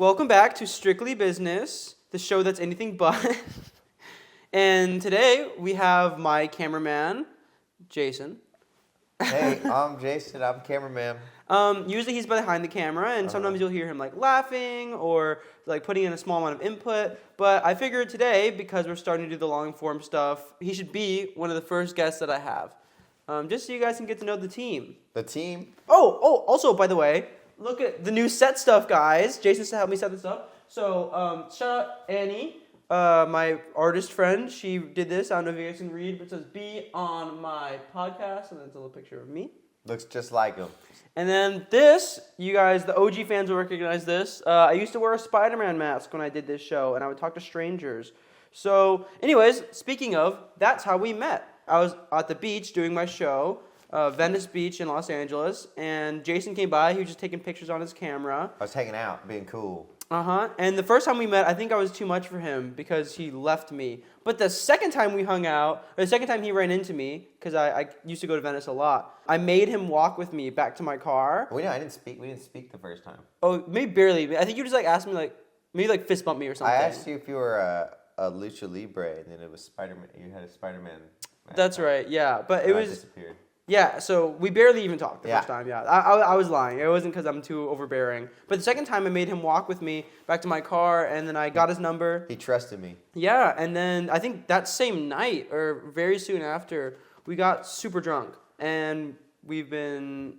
Welcome back to Strictly Business, the show that's anything but. And today we have my cameraman, Jason. Hey, I'm Jason. I'm cameraman. Usually he's behind the camera, and sometimes you'll hear him like laughing or like putting in a small amount of input. But I figured today, because we're starting to do the long form stuff, he should be one of the first guests that I have, just so you guys can get to know the team. The team? Also, by the way, look at the new set stuff, guys. Jason helped me set this up. So, shout out Annie, my artist friend. She did this. I don't know if you guys can read, but it says, "Be on my podcast," and then it's a little picture of me. Looks just like him. And then this, you guys, the OG fans will recognize this. I used to wear a Spider-Man mask when I did this show, and I would talk to strangers. So, anyways, speaking of, that's how we met. I was at the beach doing my show. Venice Beach in Los Angeles, and Jason came by. He was just taking pictures on his camera. I was hanging out, being cool. And the first time we met, I think I was too much for him because he left me. But the second time we hung out, or the second time he ran into me, because I used to go to Venice a lot, I made him walk with me back to my car. We didn't speak the first time. Oh, maybe barely. I think you just like asked me maybe fist bump me or something. I asked you if you were a lucha libre, and then it was Spider-Man. You had a Spider-Man. That's right. Yeah, but it was. I disappeared. Yeah, so we barely even talked the first time, yeah. I was lying. It wasn't because I'm too overbearing. But the second time I made him walk with me back to my car, and then I got his number. He trusted me. Yeah, and then I think that same night, or very soon after, we got super drunk. And we've been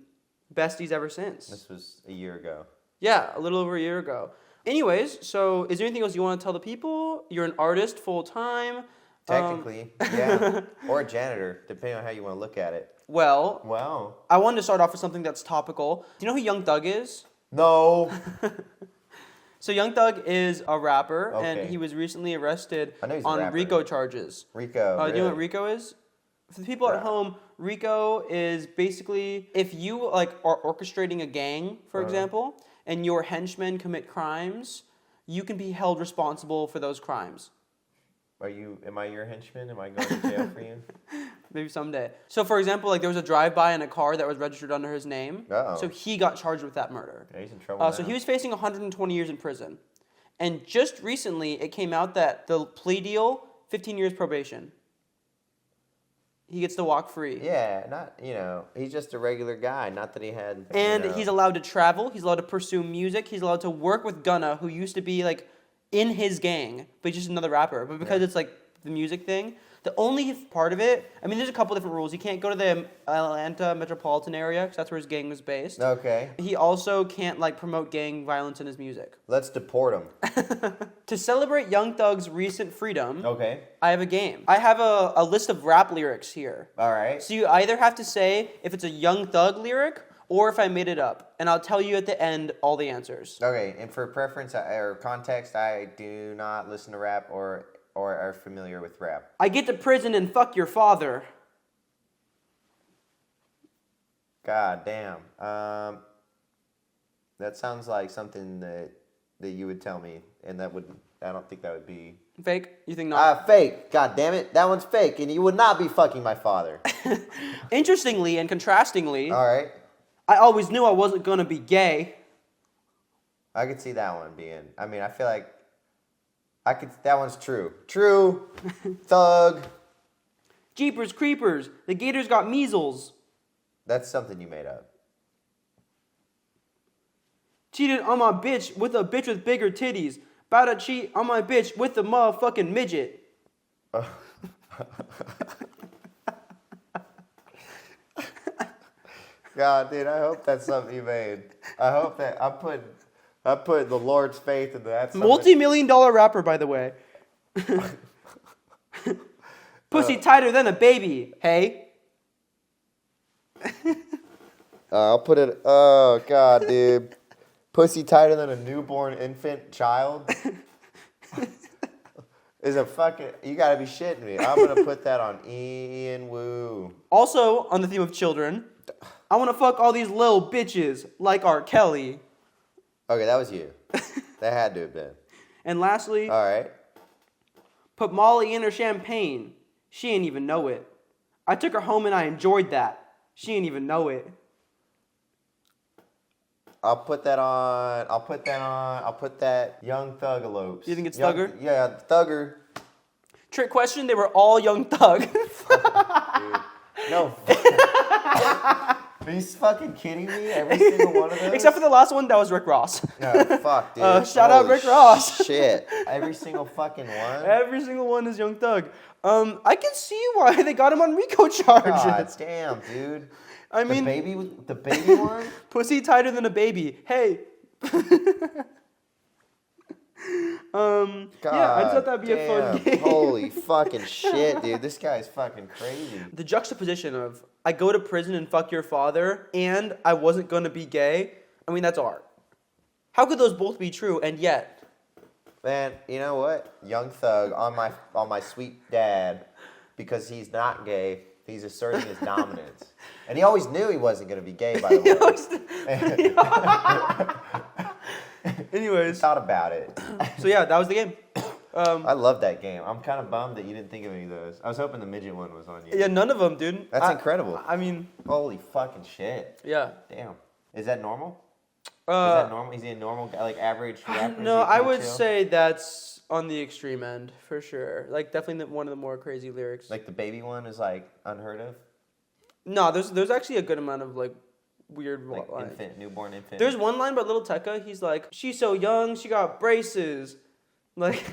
besties ever since. This was a year ago. Yeah, a little over a year ago. Anyways, so is there anything else you want to tell the people? You're an artist full-time. Technically, yeah. Or a janitor, depending on how you want to look at it. Well, I wanted to start off with something that's topical. Do you know who Young Thug is? No. So Young Thug is a rapper, Okay. and he was recently arrested a on rapper. RICO charges. Rico. Do you know really? what RICO is? For the people at home, RICO is basically if you are orchestrating a gang, for example, and your henchmen commit crimes, you can be held responsible for those crimes. Am I your henchman? Am I going to jail for you? Maybe someday. So, for example, there was a drive-by in a car that was registered under his name. Uh-oh. So he got charged with that murder. Yeah, he's in trouble now. So he was facing 120 years in prison. And just recently, it came out that the plea deal, 15 years probation. He gets to walk free. Yeah, he's just a regular guy. Not that he had. And he's allowed to travel. He's allowed to pursue music. He's allowed to work with Gunna, who used to be in his gang, but he's just another rapper. But because it's the music thing, the only part of it, there's a couple different rules. He can't go to the Atlanta metropolitan area because that's where his gang was based. Okay. He also can't promote gang violence in his music. Let's deport him. To celebrate Young Thug's recent freedom, Okay. I have a game. I have a list of rap lyrics here. All right. So you either have to say if it's a Young Thug lyric or if I made it up. And I'll tell you at the end all the answers. Okay, and for preference or context, I do not listen to rap or are familiar with rap. I get to prison and fuck your father. God damn. That sounds like something that you would tell me, and I don't think that would be... Fake? You think not? Fake. God damn it. That one's fake, and you would not be fucking my father. Interestingly and contrastingly, All right. I always knew I wasn't going to be gay. I could see that one being... I feel like... That one's true. True. Thug. Jeepers creepers, the gators got measles. That's something you made up. Cheated on my bitch with a bitch with bigger titties. About to cheat on my bitch with a motherfucking midget. God, dude, I hope that's something you made. I hope that I put the Lord's faith into that. Multi-million-dollar rapper, by the way. Pussy tighter than a baby. Hey. I'll put it. Oh God, dude, pussy tighter than a newborn infant child. Is a fucking. You gotta be shitting me. I'm gonna put that on Ian Woo. Also, on the theme of children, I want to fuck all these little bitches like R. Kelly. Okay, that was you. That had to have been. And lastly, All right. put Molly in her champagne. She ain't even know it. I took her home and I enjoyed that. She ain't even know it. I'll put that on. I'll put that Young Thuggalopes. You think it's Thugger? Yeah, Thugger. Trick question, they were all Young Thug. Fuck, dude. No. Are you fucking kidding me? Every single one of those? Except for the last one, that was Rick Ross. No, fuck, dude. Shout out Rick Ross. Shit. Every single fucking one? Every single one is Young Thug. I can see why they got him on RICO charges. God damn, dude. I mean, the baby one? Pussy tighter than a baby. Hey. God yeah, I thought that'd be a fun game. Holy fucking shit, dude. This guy's fucking crazy. The juxtaposition of I go to prison and fuck your father and I wasn't going to be gay, I mean, that's art. How could those both be true and yet? Man, you know what? Young Thug on my sweet dad, because he's not gay, he's asserting his dominance. And he always knew he wasn't going to be gay, by the way. Anyways. Thought about it. So yeah, that was the game. I love that game. I'm kind of bummed that you didn't think of any of those. I was hoping the midget one was on you. Yeah, none of them, dude. That's incredible. I mean. Holy fucking shit. Yeah. Damn. Is that normal? Is that normal? Is he a normal guy, like average rapper? No, I would say that's on the extreme end, for sure. Like, definitely one of the more crazy lyrics. Like, the baby one is, like, unheard of? No, there's actually a good amount of, like, weird like lines. Newborn infant. There's one line about Little Tekka. He's like, she's so young, she got braces. Like,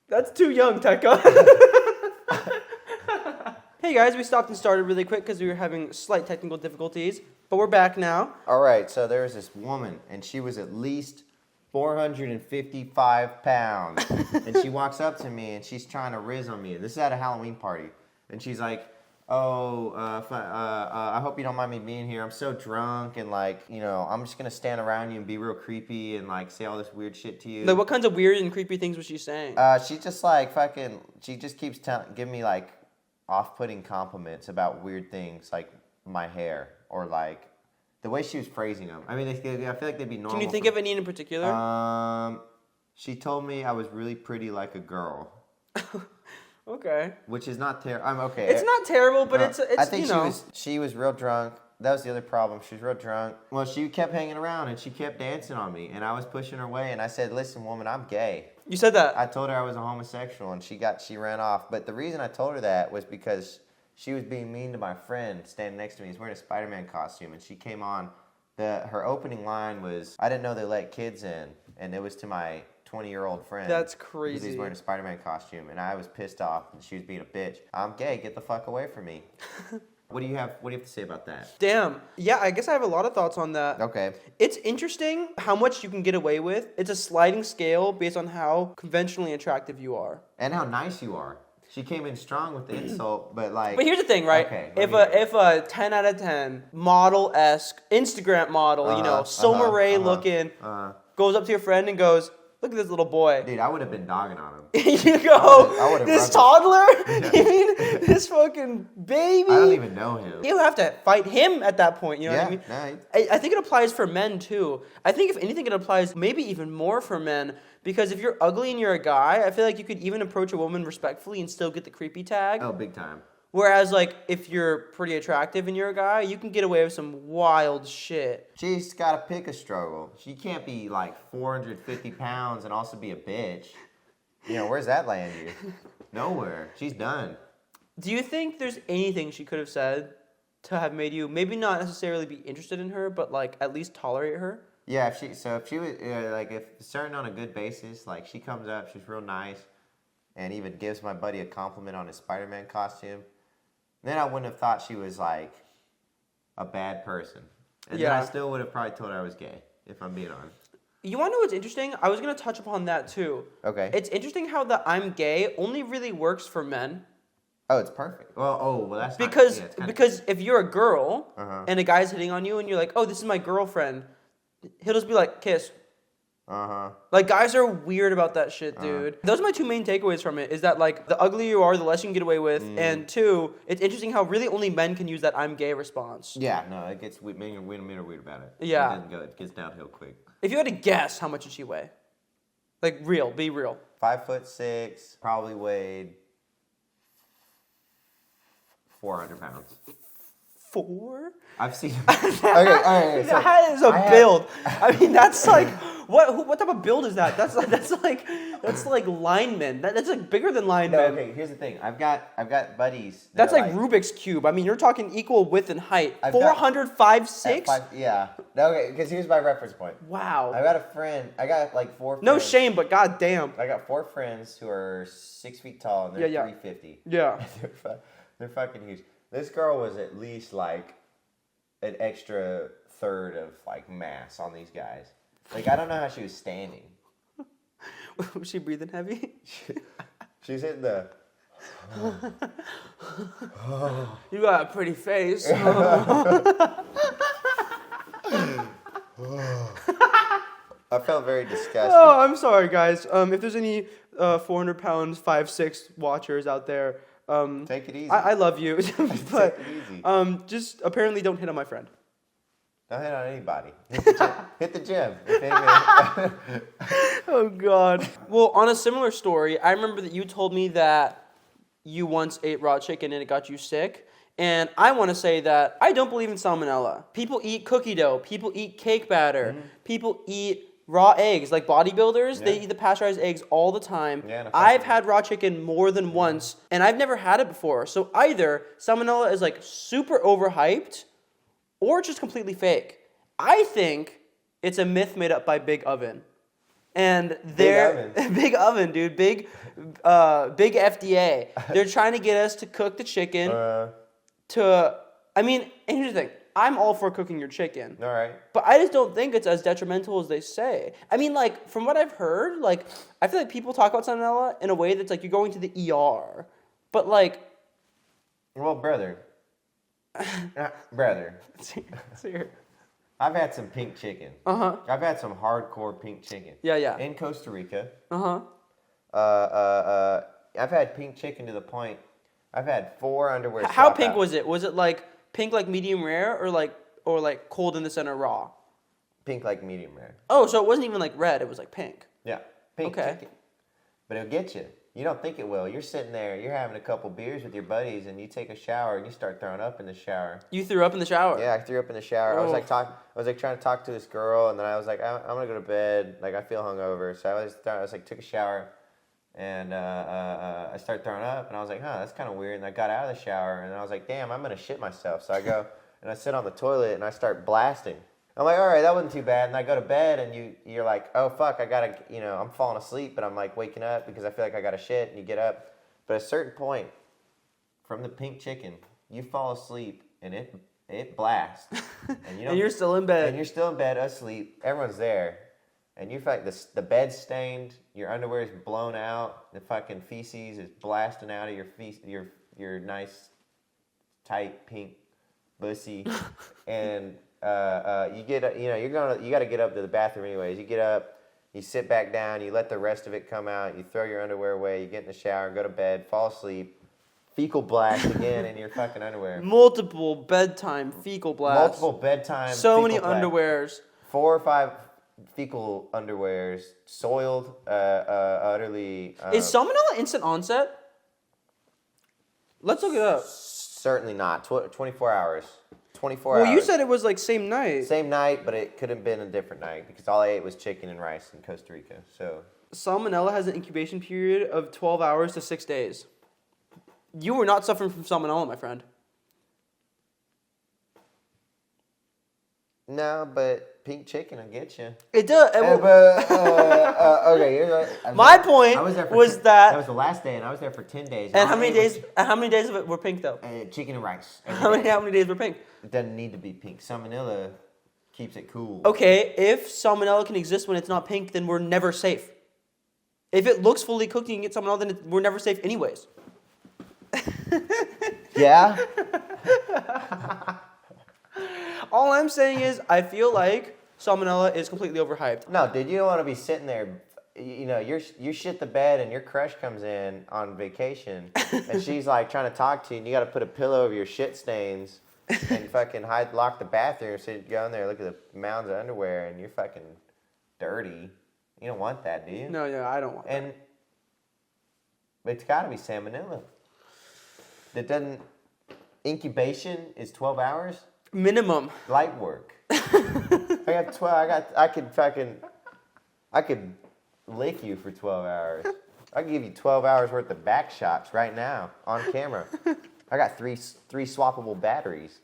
that's too young, Tekka. Hey guys, we stopped and started really quick because we were having slight technical difficulties, but we're back now. All right, so there's this woman, and she was at least 455 pounds. And she walks up to me, and she's trying to riz on me. This is at a Halloween party. And she's like, I hope you don't mind me being here. I'm so drunk, and, like, you know, I'm just going to stand around you and be real creepy and, like, say all this weird shit to you. Like, what kinds of weird and creepy things was she saying? She just, like, she just keeps giving me, like, off-putting compliments about weird things, like my hair, or, like, the way she was phrasing them. I mean, I feel like they'd be normal. Can you think of any in particular? She told me I was really pretty like a girl. Okay. Which is not terrible. I'm okay. It's not terrible, but it's I think you know. she was real drunk. That was the other problem. She was real drunk. Well, she kept hanging around, and she kept dancing on me, and I was pushing her away, and I said, listen, woman, I'm gay. You said that. I told her I was a homosexual, and she ran off. But the reason I told her that was because she was being mean to my friend standing next to me. He's wearing a Spider-Man costume, and she came on. Her opening line was, I didn't know they let kids in, and it was to my 20-year-old friend. That's crazy. Because he's wearing a Spider-Man costume, and I was pissed off, and she was being a bitch. I'm gay. Get the fuck away from me. What do you have to say about that? Damn. Yeah, I guess I have a lot of thoughts on that. Okay. It's interesting how much you can get away with. It's a sliding scale based on how conventionally attractive you are. And how nice you are. She came in strong with the insult, but like... But here's the thing, right? Okay, if a 10 out of 10 model-esque Instagram model, you know, Soma Ray looking, goes up to your friend and goes, look at this little boy. Dude, I would have been dogging on him. You go, I would've this run toddler? You mean this fucking baby? I don't even know him. You have to fight him at that point, you know what I mean? Yeah, I think it applies for men too. I think if anything, it applies maybe even more for men, because if you're ugly and you're a guy, I feel like you could even approach a woman respectfully and still get the creepy tag. Oh, big time. Whereas, like, if you're pretty attractive and you're a guy, you can get away with some wild shit. She's got to pick a struggle. She can't be, like, 450 pounds and also be a bitch. You know, where's that land you? Nowhere. She's done. Do you think there's anything she could have said to have made you maybe not necessarily be interested in her, but, like, at least tolerate her? Yeah, if she was, like, if starting on a good basis, like, she comes up, she's real nice, and even gives my buddy a compliment on his Spider-Man costume, then I wouldn't have thought she was, like, a bad person. And then I still would have probably told her I was gay, if I'm being honest. You want to know what's interesting? I was going to touch upon that, too. Okay. It's interesting how the I'm gay only really works for men. Oh, it's perfect. Well, that's because not, yeah, because if you're a girl and a guy's hitting on you and you're like, oh, this is my girlfriend, he'll just be like, kiss. Like, guys are weird about that shit, dude. Those are my two main takeaways from it, is that, like, the uglier you are, the less you can get away with, and two, it's interesting how really only men can use that I'm gay response. Yeah, no, it gets weird. Men are weird about it. Yeah. It gets downhill quick. If you had to guess, how much did she weigh? Like, be real. 5'6", probably weighed 400 pounds. 4? I've seen. Okay, all right. So That is a build. I mean, that's like what type of build is that? That's like linemen. That's like bigger than linemen. No, okay. Here's the thing. I've got buddies. That's like Rubik's cube. I mean, you're talking equal width and height. I've got- 405.6. Yeah. No, okay. Because here's my reference point. Wow. I got a friend. I got like 4 friends. No shame, but goddamn. I got 4 friends who are 6 feet tall and they're 350. Yeah. They're fucking huge. This girl was at least like an extra third of like mass on these guys. Like I don't know how she was standing. Was she breathing heavy? She's hitting the. You got a pretty face. I felt very disgusted. Oh, I'm sorry, guys. If there's any 400 pounds, 5'6" watchers out there, Take it easy. I love you, but Take it easy. just apparently don't hit on my friend. Don't hit on anybody. Hit the gym. If anybody- Oh God. Well, on a similar story, I remember that you told me that you once ate raw chicken and it got you sick. And I want to say that I don't believe in salmonella. People eat cookie dough. People eat cake batter. Mm-hmm. People eat raw eggs. Like bodybuilders, they Yeah. eat the pasteurized eggs all the time. Yeah, no, I've fuck had raw chicken more than once, and I've never had it before. So either salmonella is like super overhyped, or it's just completely fake. I think it's a myth made up by Big Oven. And they're Oven. big oven, dude. Big FDA. They're trying to get us to cook the chicken. And here's the thing. I'm all for cooking your chicken. All right. But I just don't think it's as detrimental as they say. I mean, like, from what I've heard, like, I feel like people talk about salmonella in a way that's like you're going to the ER. But, like... Well, brother. Brother. Here. I've had some pink chicken. Uh-huh. I've had some hardcore pink chicken. Yeah. In Costa Rica. Uh-huh. I've had pink chicken to the point. I've had 4 underwear. How swap pink outs. was it? Was it, like, pink like medium rare or like cold in the center raw? Pink like medium rare. Oh, so it wasn't even like red, it was like pink. Yeah. Pink Okay. chicken. But it'll get you. You don't think it will. You're sitting there, you're having a couple beers with your buddies, and you take a shower and you start throwing up in the shower. You threw up in the shower? Yeah, I threw up in the shower. I was like trying to talk to this girl, and then I was like, I'm gonna go to bed. Like I feel hungover, so I was like took a shower, and I started throwing up, and I was like, that's kind of weird. And I got out of the shower, and I was like, damn, I'm gonna shit myself. So I go and I sit on the toilet and I start blasting. I'm like, all right, that wasn't too bad. And I go to bed, and you're like, oh fuck, I gotta, I'm falling asleep, but I'm like waking up because I feel like I gotta shit, and you get up. But at a certain point, from the pink chicken, you fall asleep, and it blasts, and And you're still in bed. and you're still in bed asleep. Everyone's there, and you feel like the bed's stained, your underwear is blown out, the fucking feces is blasting out of your nice, tight pink bussy, and you get you got to get up to the bathroom anyways. You get up, you sit back down, you let the rest of it come out, you throw your underwear away, you get in the shower, go to bed, fall asleep, fecal blast again in your fucking underwear. Multiple bedtime fecal blasts. Multiple bedtime. So many fecal blast. underwears. 4 or 5 fecal underwears, soiled, utterly. Is salmonella instant onset? Let's look it up. Certainly not. 24 hours. 24 Well, hours. you said it was like same night. Same night, but it could have been a different night because all I ate was chicken and rice in Costa Rica. So Salmonella has an incubation period of 12 hours to 6 days. You were not suffering from salmonella, my friend. no, but pink chicken will get you. It does. Okay, here's what, My point was that was the last day, and I was there for 10 days. And All how I many ate was days? How many days of it were pink though? chicken and rice. How many days were pink? It doesn't need to be pink. Salmonella keeps it cool. Okay, if salmonella can exist when it's not pink, then we're never safe. If it looks fully cooked and you get salmonella, then we're never safe anyways. Yeah. All I'm saying is, I feel like salmonella is completely overhyped. No, dude, you don't want to be sitting there. You shit the bed and your crush comes in on vacation and she's like trying to talk to you and you got to put a pillow over your shit stains and fucking lock the bathroom so you go in there, look at the mounds of underwear and you're fucking dirty. You don't want that, do you? No, I don't want that. And it's got to be salmonella. It doesn't. incubation is 12 hours. Minimum. Light work. I got 12. I could lick you for 12 hours. I can give you 12 hours worth of back shots right now on camera. I got three swappable batteries.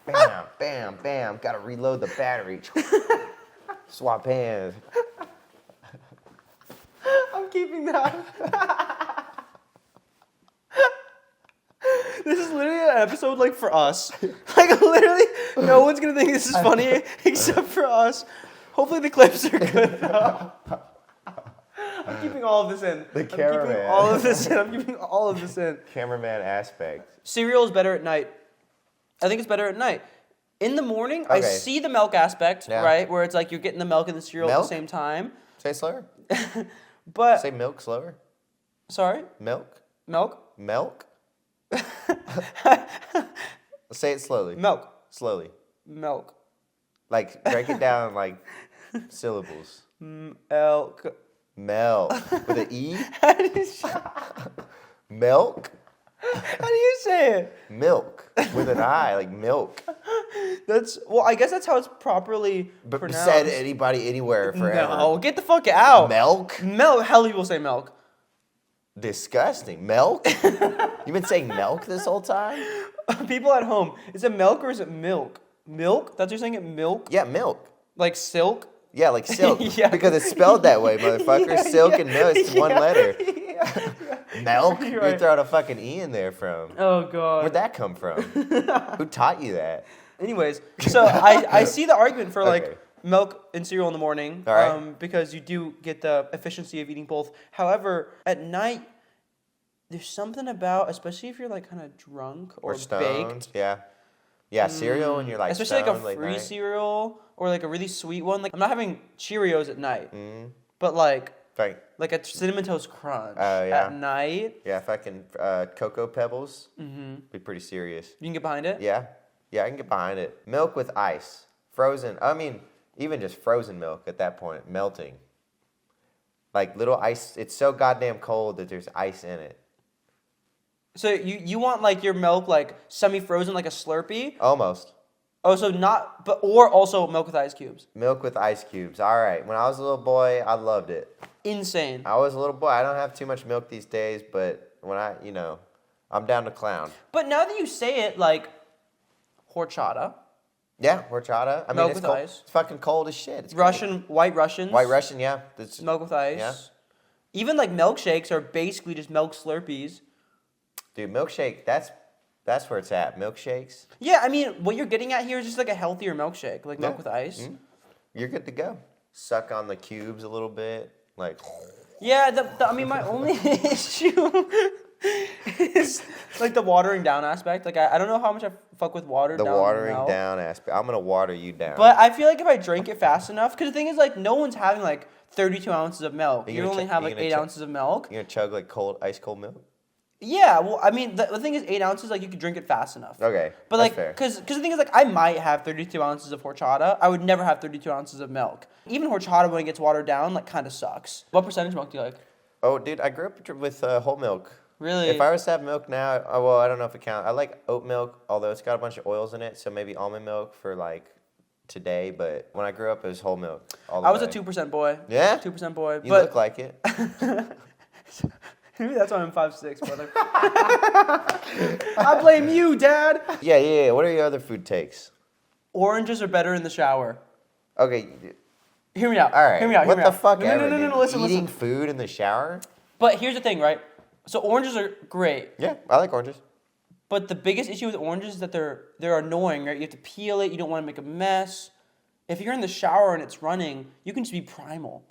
Bam, bam, bam. Got to reload the battery. Swap hands. I'm keeping that. This is literally an episode like for us. Like literally, no one's gonna think this is funny except for us. Hopefully the clips are good though. I'm keeping all of this in. The cameraman. I'm keeping all of this in. I'm keeping all of this in. Cameraman aspect. Cereal is better at night. I think it's better at night. In the morning, I Okay. see the milk aspect, Yeah. right? Where it's like you're getting the milk and the cereal at Milk? the same time. Say it slower. But Say milk slower. sorry, Milk. milk, Milk. Say it slowly. milk, Slowly. milk, Like break it down like syllables. milk. Milk with an E. How do you Milk. say it? Milk with an I, like milk. That's I guess that's how it's properly But pronounced. said anybody anywhere forever. No, get the fuck out. Milk. Milk. Hell, people say milk. Disgusting. Milk. You've been saying milk this whole time. People at home, is it milk or is it milk? Milk? That's what you're saying it milk? Yeah, milk. Like silk? Yeah, like silk. Yeah. Because it's spelled that way, motherfucker. Yeah, Silk yeah, and milk, it's one letter. Yeah. Milk? You're You're right. throwing a fucking E in there from. Oh god. Where'd that come from? Who taught you that? Anyways, so I see the argument for like Okay. milk and cereal in the morning, All right. because you do get the efficiency of eating both. However, at night, there's something about, especially if you're like kind of drunk or stoned. baked, Yeah. Yeah, cereal when you're like especially like stoned a late free night. cereal or like a really sweet one. Like I'm not having Cheerios at night, Mm. but like Like, a cinnamon toast crunch Oh, yeah. at night. yeah, fucking Cocoa Pebbles. Be pretty serious. You can get behind it. Yeah. Yeah, I can get behind it. Milk with ice. Frozen. I mean, even just frozen milk at that point, melting. Like little ice. It's so goddamn cold that there's ice in it. So you want like your milk like semi-frozen like a Slurpee? Almost. Oh, so not, but or also milk with ice cubes. Milk with ice cubes. All right. When I was a little boy, I loved it. Insane. I was a little boy. I don't have too much milk these days, but when I'm down to clown. But now that you say it, like horchata, Yeah, horchata. I mean, Milk it's with cold. ice. It's fucking cold as shit. It's great. White Russians, White Russian, yeah. That's, milk with ice. Yeah. Even like milkshakes are basically just milk Slurpees. dude, milkshake. That's where it's at. Milkshakes. Yeah, I mean, what you're getting at here is just like a healthier milkshake, like milk Yeah. with ice. Mhm. You're good to go. Suck on the cubes a little bit, like. Yeah, I mean, my only issue is like the watering down aspect. Like, I don't know how much I fuck with watered The down watering milk. down aspect. I'm gonna water you down. But I feel like if I drink it fast enough, because the thing is, like, no one's having like 32 ounces of milk. You're You gonna only ch- have you're like gonna 8 ch- ounces of milk. You're gonna chug like ice cold milk. Yeah, well, I mean, the thing is, 8 ounces, like, you could drink it fast enough. Okay, But, that's like, fair. because the thing is, like, I might have 32 ounces of horchata. I would never have 32 ounces of milk. Even horchata, when it gets watered down, like, kind of sucks. What percentage milk do you like? Oh, dude, I grew up with whole milk. Really? If I was to have milk now, well, I don't know if it counts. I like oat milk, although it's got a bunch of oils in it, so maybe almond milk for like today. But when I grew up, it was whole milk. All the I was a way. 2% boy. Yeah? 2% boy. You but look like it. maybe that's why I'm 5'6", brother. I blame you, Dad. Yeah. What are your other food takes? Oranges are better in the shower. Okay, Hear me out. all right. Hear me out. What hear me the out. fuck No, ever, no, dude. listen, Eating listen. food in the shower? But here's the thing, right? So oranges are great. Yeah, I like oranges. But the biggest issue with oranges is that they're annoying, right? You have to peel it. You don't want to make a mess. If you're in the shower and it's running, you can just be primal.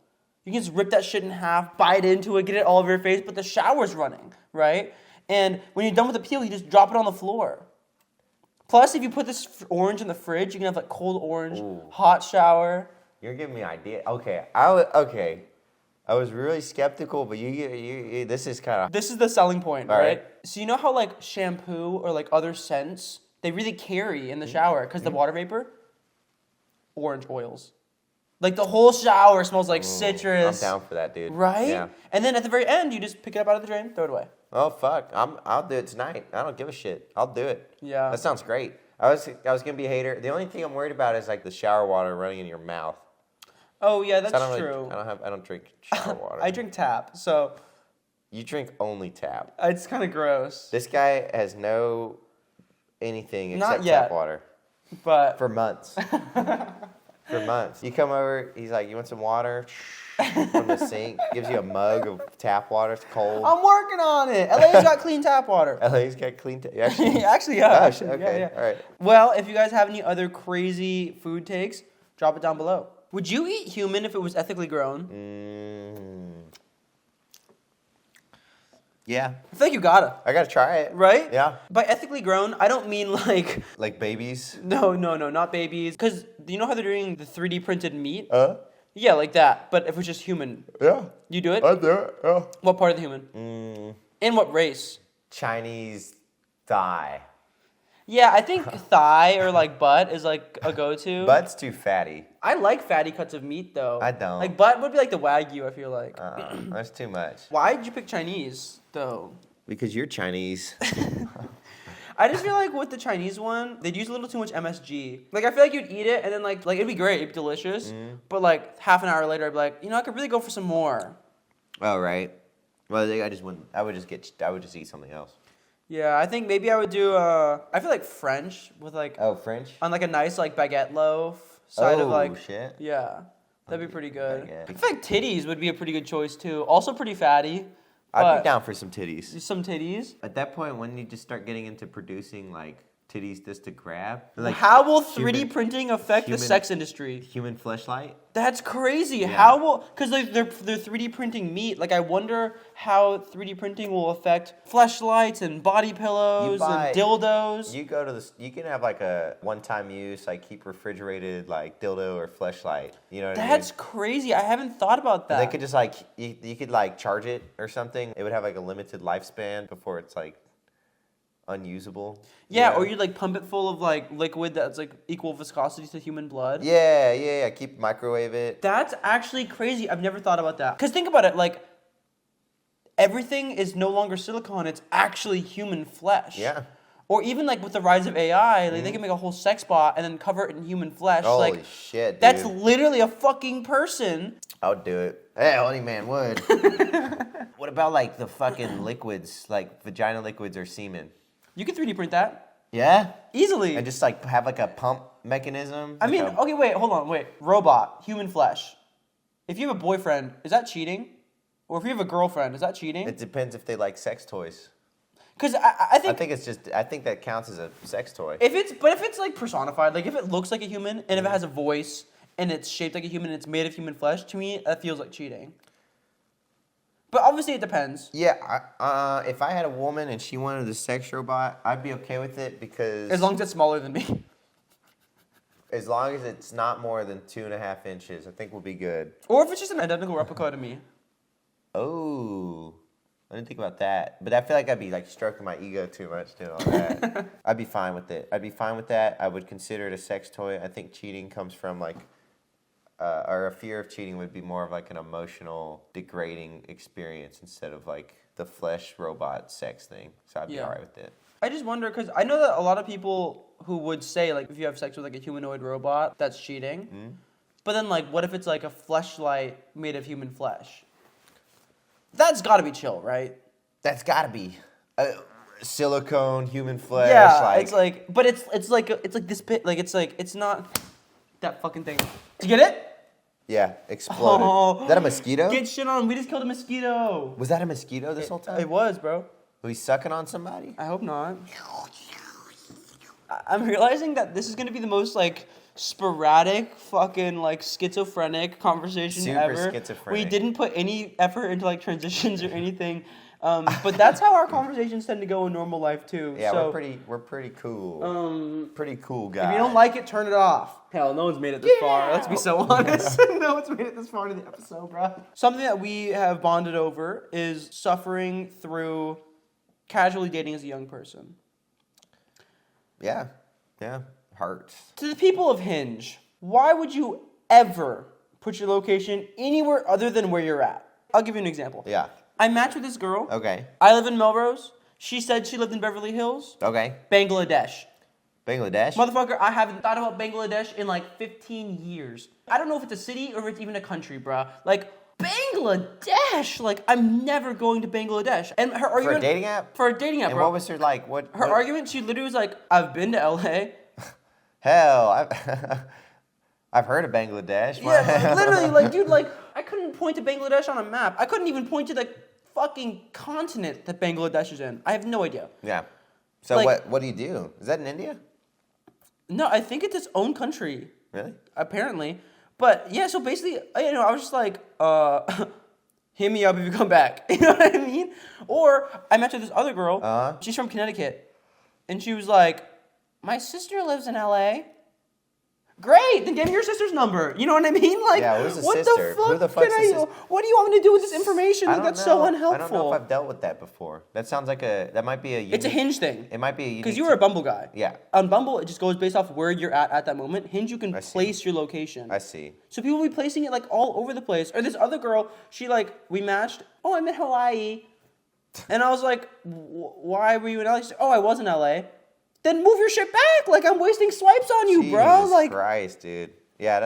You can just rip that shit in half, bite into it, get it all over your face, but the shower's running, right? And when you're done with the peel, you just drop it on the floor. Plus, if you put this orange in the fridge, you can have like cold orange, Ooh. hot shower. You're giving me an idea. Okay, I was really skeptical, but you this is kind of. This is the selling point, All right? right. So you know how like shampoo or like other scents, they really carry in the shower because the water vapor? Orange oils. Like the whole shower smells like citrus. I'm down for that, dude. Right? Yeah. And then at the very end, you just pick it up out of the drain, throw it away. Oh fuck! I'll do it tonight. I don't give a shit. I'll do it. Yeah. That sounds great. I was gonna be a hater. The only thing I'm worried about is like the shower water running in your mouth. Oh yeah, that's So true. I don't drink shower water. I drink tap, so You drink only tap. it's kind of gross. This guy has no anything Not except yet. tap water But for months. For months. You come over. He's like, "You want some water?" From the sink. Gives you a mug of tap water. It's cold. I'm working on it. LA's got clean tap water. LA's got clean tap. Actually, Actually, yeah. Oh, Actually, okay. yeah. All right. Well, if you guys have any other crazy food takes, drop it down below. Would you eat human if it was ethically grown? Yeah. I feel like you gotta. I gotta try it. Right? Yeah. By ethically grown, I don't mean like Like babies. no, not babies. Because you know how they're doing the 3D printed meat? Yeah. Like that. But if it's just human, Yeah. you do it? I do it. Yeah. What part of the human? In what race? Chinese thigh. Yeah, I think thigh or like butt is like a go-to. Butt's too fatty. I like fatty cuts of meat though. I don't. Like butt would be like the Wagyu, I feel like. That's too much. Why did you pick Chinese though? Because you're Chinese. I just feel like with the Chinese one, they'd use a little too much MSG. Like I feel like you'd eat it and then like it'd be great, it'd be delicious. But like half an hour later, I'd be like, I could really go for some more. Oh right. Well, I just wouldn't. I would just eat something else. Yeah, I think maybe I would do. I feel like French with like Oh, French. on like a nice like baguette loaf side of like. Shit. Yeah, that'd be pretty good. Baguette. I feel like titties would be a pretty good choice too. Also pretty fatty. I'd but be down for some titties. Some titties. At that point, when you just start getting into producing like titties just to grab, like How will 3D human- printing affect the human- sex industry? human fleshlight. That's crazy. Yeah. How will? Because they're 3D printing meat. Like I wonder how 3D printing will affect fleshlights and body pillows and dildos. You go to this. You can have like a one-time use, like keep refrigerated, like dildo or fleshlight. You know what I mean? That's crazy. I haven't thought about that. They could just like you could like charge it or something. It would have like a limited lifespan before it's like unusable. Yeah, you know? or you like pump it full of like liquid that's like equal viscosity to human blood. Yeah. Keep microwave it. That's actually crazy. I've never thought about that. Because think about it, like everything is no longer silicone, it's actually human flesh. Yeah. Or even like with the rise of AI, like they can make a whole sex bot and then cover it in human flesh. Holy like shit, dude. that's literally a fucking person. I would do it. Hey, any man would. What about like the fucking liquids, like vagina liquids or semen? You can 3D print that Yeah? easily. And just like have like a pump mechanism? I like mean, a- okay, wait, hold on, wait. Robot, human flesh. If you have a boyfriend, is that cheating? Or if you have a girlfriend, is that cheating? It depends if they like sex toys. Because I think I think that counts as a sex toy. if it's like personified, like if it looks like a human and if it has a voice and it's shaped like a human and it's made of human flesh, to me that feels like cheating. But obviously it depends. Yeah, if I had a woman and she wanted a sex robot, I'd be okay with it because As long as it's smaller than me. as long as it's not more than 2.5 inches, I think we'll be good. Or if it's just an identical replica to me. Oh, I didn't think about that. But I feel like I'd be like stroking my ego too much doing all that. I'd be fine with it. I'd be fine with that. I would consider it a sex toy. I think cheating comes from like, or a fear of cheating would be more of like an emotional, degrading experience instead of like the flesh robot sex thing. So I'd be Yeah. alright with it. I just wonder, because I know that a lot of people who would say, like, if you have sex with like a humanoid robot, that's cheating. Mm-hmm. But then, like, what if it's like a fleshlight made of human flesh? That's gotta be chill, right? That's gotta be silicone, human flesh. Yeah, it's like, but it's like this bit, like it's not that fucking thing. Did you get it? Yeah, exploded. Oh. Is that a mosquito? Get shit on. We just killed a mosquito. Was that a mosquito this whole time? It was, bro. Was he sucking on somebody? I hope not. I'm realizing that this is gonna be the most like sporadic, fucking like schizophrenic conversation Super ever. schizophrenic. We didn't put any effort into like transitions or anything. But that's how our conversations tend to go in normal life too. Yeah, so, we're pretty cool. Pretty cool guy. if you don't like it, turn it off. Hell, no one's made it this far. Let's be so honest. No one's made it this far into the episode, bro. Something that we have bonded over is suffering through casually dating as a young person. Yeah, hurts. To the people of Hinge, why would you ever put your location anywhere other than where you're at. I'll give you an example. Yeah. I matched with this girl. Okay. I live in Melrose. She said she lived in Beverly Hills. Okay. Bangladesh. Bangladesh? Motherfucker, I haven't thought about Bangladesh in like 15 years. I don't know if it's a city or if it's even a country, bruh. Like, Bangladesh! Like, I'm never going to Bangladesh. And her argument... For a dating app? For a dating app, And bro. what was her, like, what... Her argument, she literally was like, I've been to LA. Hell, I've heard of Bangladesh. Yeah, literally, like, dude, like, I couldn't point to Bangladesh on a map. I couldn't even point to the fucking continent that Bangladesh is in. I have no idea. Yeah. So Like- what do you do? Is that in India? No, I think it's its own country. Really? Apparently. But yeah, so basically, you know, I was just like, hit me up if you come back. You know what I mean? Or I met with this other girl. Uh-huh. She's from Connecticut. And she was like, my sister lives in LA. Great, then give me your sister's number. You know what I mean? Like, Yeah, who's the what sister? the fuck Who the fuck's can the I? sister? What do you want me to do with this information? I Like, don't that's know. so unhelpful. I don't know if I've dealt with that before. That sounds like that might be a unique... It's a Hinge thing. It might be a unique... Because you were a Bumble guy. Yeah. On Bumble, it just goes based off where you're at that moment. Hinge, you can I see. place your location. I see. So people will be placing it like all over the place. Or this other girl, she like, we matched. Oh, I'm in Hawaii. And I was like, why were you in LA? She said, oh, I was in LA. Then move your shit back. Like, I'm wasting swipes on you, bro. Jesus Like, Christ, dude. Yeah,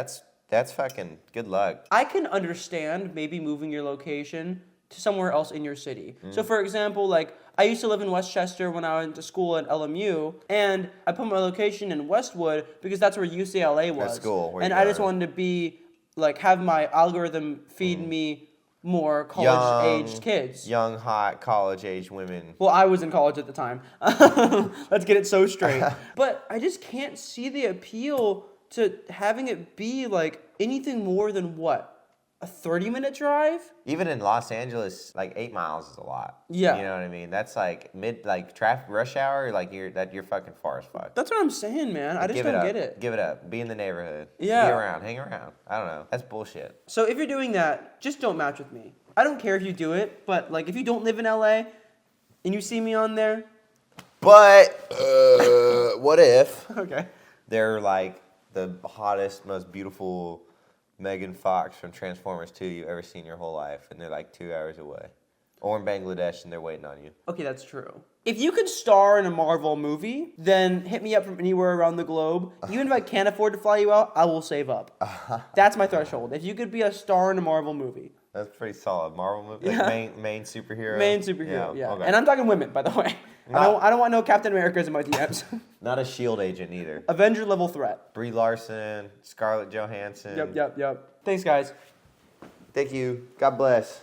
that's fucking good luck. I can understand maybe moving your location to somewhere else in your city. So for example, like, I used to live in Westchester when I went to school at LMU, and I put my location in Westwood because that's where UCLA was. That's school, where and you I go. just wanted to be, like, have my algorithm feed me more college-aged kids. Young, hot, college-age women. Well, I was in college at the time. Let's get it so straight. But I just can't see the appeal to having it be, like, anything more than what? A 30-minute drive? Even in Los Angeles, like 8 miles is a lot. Yeah. You know what I mean? That's like traffic rush hour, like you're fucking far as fuck. That's what I'm saying, man. I just don't get it. Give it up. Be in the neighborhood. Yeah. Be around. Hang around. I don't know. That's bullshit. So if you're doing that, just don't match with me. I don't care if you do it, but like if you don't live in LA and you see me on there. But what if Okay. they're like the hottest, most beautiful Megan Fox from Transformers 2 you've ever seen your whole life, and they're like 2 hours away? Or in Bangladesh and they're waiting on you. Okay, that's true. If you could star in a Marvel movie, then hit me up from anywhere around the globe. Even if I can't afford to fly you out, I will save up. That's my threshold. If you could be a star in a Marvel movie. That's pretty solid. Marvel movie? Yeah. Like main superhero? Main superhero, yeah. Okay. And I'm talking women, by the way. I don't want no Captain Americas in my DMs. Not a SHIELD agent either. Avenger level threat. Brie Larson, Scarlett Johansson. Yep. Thanks, guys. Thank you. God bless.